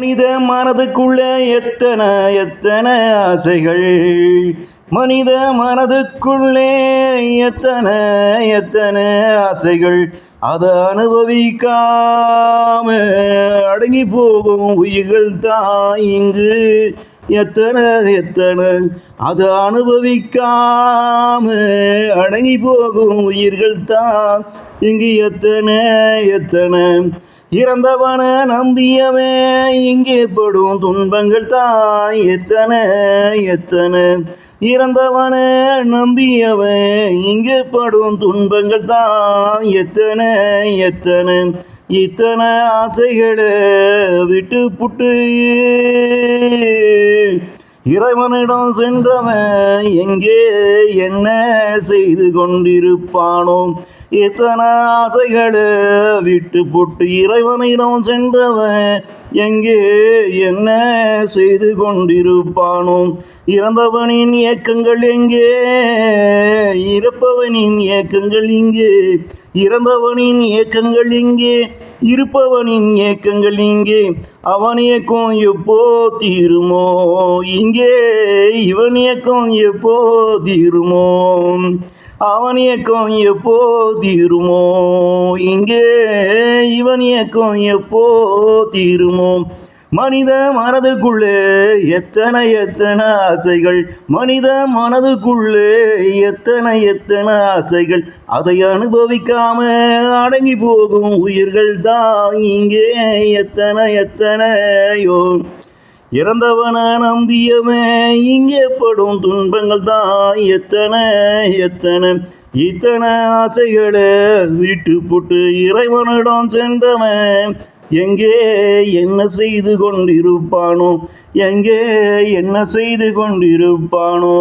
மனித மனதுக்குள்ளே எத்தனை எத்தனை ஆசைகள், மனித மனதுக்குள்ளே எத்தனை எத்தனை ஆசைகள், அதை அனுபவிக்காம அடங்கி போகும் உயிர்கள் தான் இங்கு எத்தனை எத்தனை, அதை அனுபவிக்காம அடங்கி போகும் உயிர்கள் தான் இங்கு எத்தனை எத்தனை. இறந்தவன நம்பியவே இங்கே படும் துன்பங்கள் தான் எத்தனை எத்தனை. இறந்தவன நம்பியவன் இங்கே படும் துன்பங்கள் தான் எத்தனை எத்தனை. இத்தனை ஆசைகளை விட்டு புட்டு இறைவனிடம் சென்றவன் எங்கே என்ன செய்து கொண்டிருப்பானோ. எத்தனை ஆசைகளை விட்டு போட்டு இறைவனிடம் சென்றவன் எங்கே என்ன செய்து கொண்டிருப்பானோ. இறந்தவனின் இயக்கங்கள் எங்கே, இருப்பவனின் இயக்கங்கள் இங்கே. இறந்தவனின் இயக்கங்கள் இங்கே, இருப்பவனின் இயக்கங்கள் இங்கே. அவன் இயக்கம் எப்போ தீருமோ இங்கே, இவன் இயக்கம் எப்போ தீருமோ. அவன் இயக்கம் எப்போ தீருமோ இங்கே, இவன் இயக்கம் எப்போ தீருமோ. மனித மனதுக்குள்ளே எத்தனை எத்தனை ஆசைகள், மனித மனதுக்குள்ளே எத்தனை எத்தனை ஆசைகள், அதை அனுபவிக்காம அடங்கி போகும் உயிர்கள் தான் இங்கே எத்தனை எத்தனையோ. இறந்தவன நம்பியவன் இங்கே படும் துன்பங்கள் தான் எத்தனை எத்தனை. இத்தனை ஆசைகளை விட்டு போட்டு இறைவனிடம் சென்றவன் எங்கே என்ன செய்து கொண்டிருப்பானோ, எங்கே என்ன செய்து கொண்டிருப்பானோ.